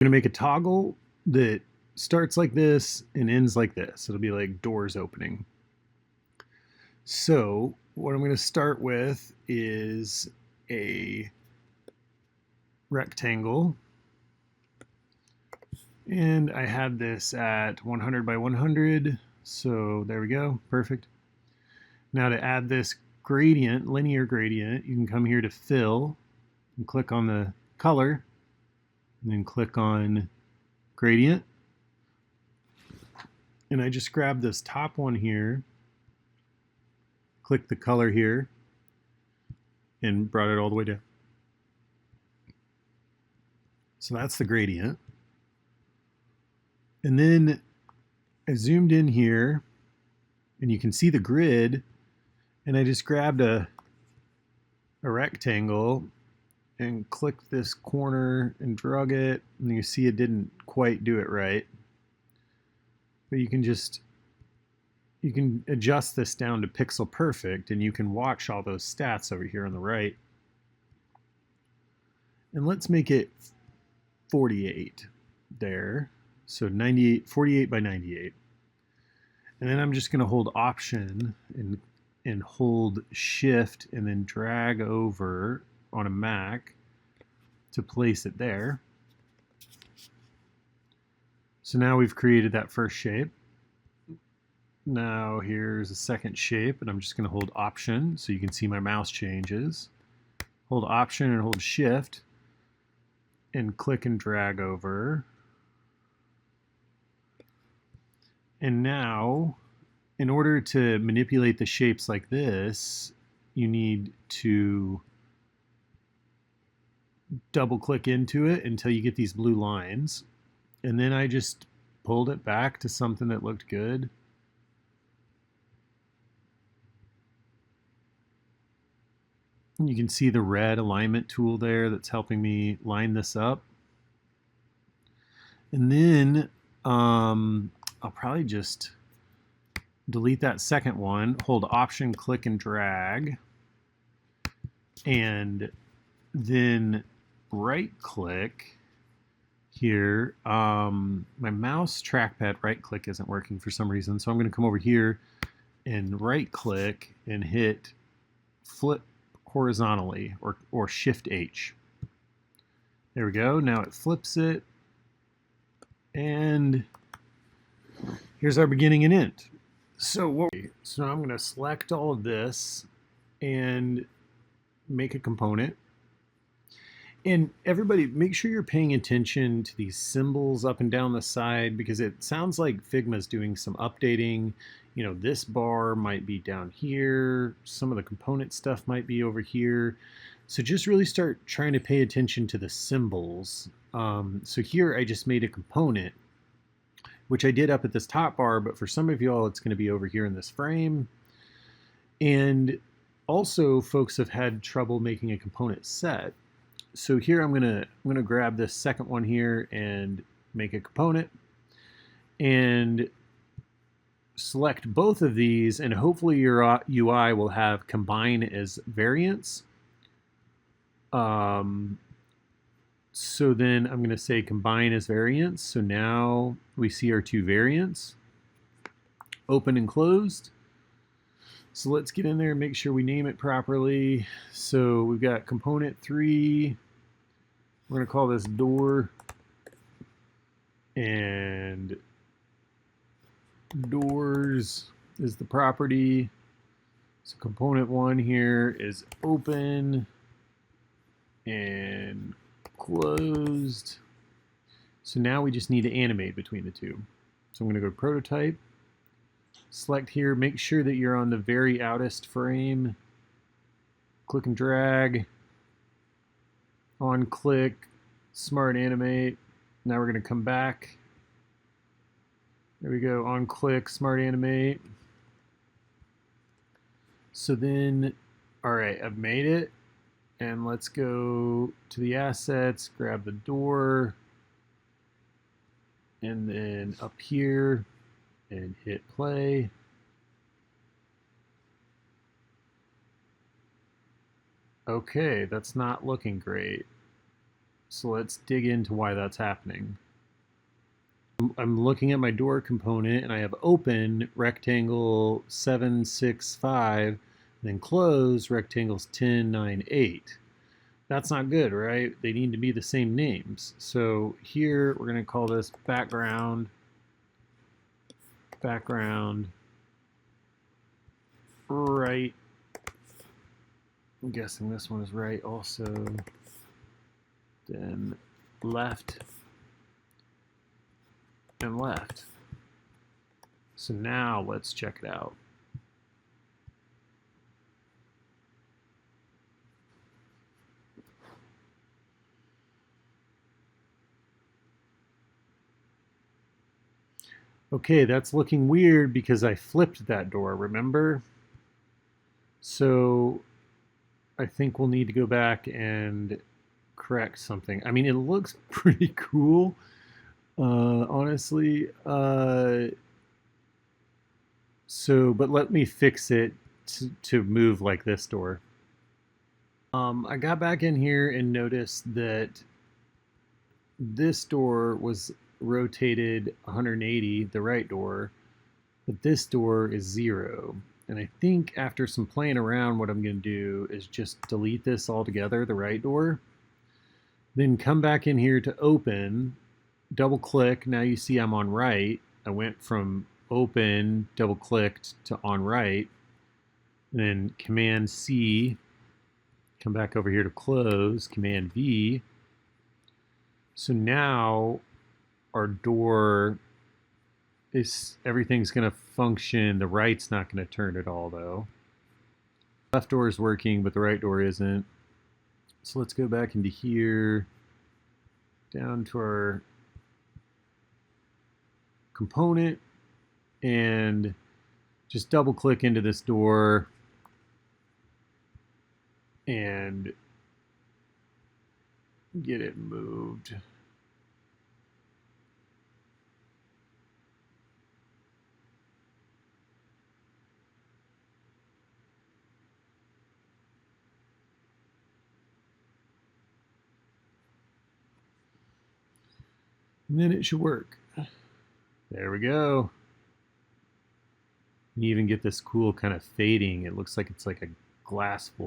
I'm going to make a toggle that starts like this and ends like this. It'll be like doors opening. So what I'm going to start with is a rectangle. And I had this at 100 by 100. So there we go. Perfect. Now to add this gradient, linear gradient, you can come here to fill and click on the color and then click on gradient. And I just grabbed this top one here, click the color here, and brought it all the way down. So that's the gradient. And then I zoomed in here, and you can see the grid, and I just grabbed a rectangle and clicked this corner and drug it, and you see it didn't quite do it right. But you can adjust this down to pixel perfect, and you can watch all those stats over here on the right. And let's make it 48 there. So 48 by 98. And then I'm just going to hold Option and hold Shift and then drag over on a Mac to place it there. So now we've created that first shape. Now here's a second shape, and I'm just going to hold Option so you can see my mouse changes. Hold Option and hold Shift and click and drag over. And now, in order to manipulate the shapes like this, you need to double click into it until you get these blue lines. And then I just pulled it back to something that looked good. And you can see the red alignment tool there that's helping me line this up. And then I'll probably just delete that second one, hold Option, click and drag, and then right click here. My mouse trackpad right click isn't working for some reason, so I'm going to come over here and right click and hit flip horizontally, or Shift H. There we go. Now it flips it, and here's our beginning and end. So I'm going to select all of this and make a component. And everybody, make sure you're paying attention to these symbols up and down the side, because it sounds like Figma's doing some updating. You know, this bar might be down here. Some of the component stuff might be over here. So just really start trying to pay attention to the symbols. So here I just made a component, which I did up at this top bar, but for some of y'all, it's going to be over here in this frame. And also, folks have had trouble making a component set. So here I'm gonna grab this second one here and make a component, and select both of these, and hopefully your UI will have combine as variants. So then I'm going to say combine as variants. So now we see our two variants, open and closed. So let's get in there and make sure we name it properly. So we've got component 3. We're going to call this door, and doors is the property. So component 1 here is open and closed. So now we just need to animate between the two. So I'm going to go to prototype, select here, make sure that you're on the very outest frame, click and drag, on click, smart animate. Now we're going to come back. There we go, on click, smart animate. So then, all right, I've made it. And let's go to the assets, grab the door, and then up here, and hit play. Okay, that's not looking great. So let's dig into why that's happening. I'm looking at my door component and I have open rectangle 765, then close rectangles 10, 9, 8. That's not good, right? They need to be the same names. So here we're going to call this background, right. I'm guessing this one is right also. Then left and left. So now let's check it out. Okay, that's looking weird because I flipped that door, remember? So I think we'll need to go back and correct something. I mean, it looks pretty cool, honestly. But let me fix it to move like this door. I got back in here and noticed that this door was rotated 180, the right door, but this door is 0. And I think after some playing around, what I'm going to do is just delete this altogether, the right door. Then come back in here to open, double click. Now you see I'm on right. I went from open, double clicked to on right. Then Command C, come back over here to close, Command V. So now our door is, everything's going to function. The right's not going to turn at all though. Left door is working, but the right door isn't. So let's go back into here, down to our component, and just double click into this door and get it moved. And then it should work. There we go. You even get this cool kind of fading. It looks like it's like a glass full.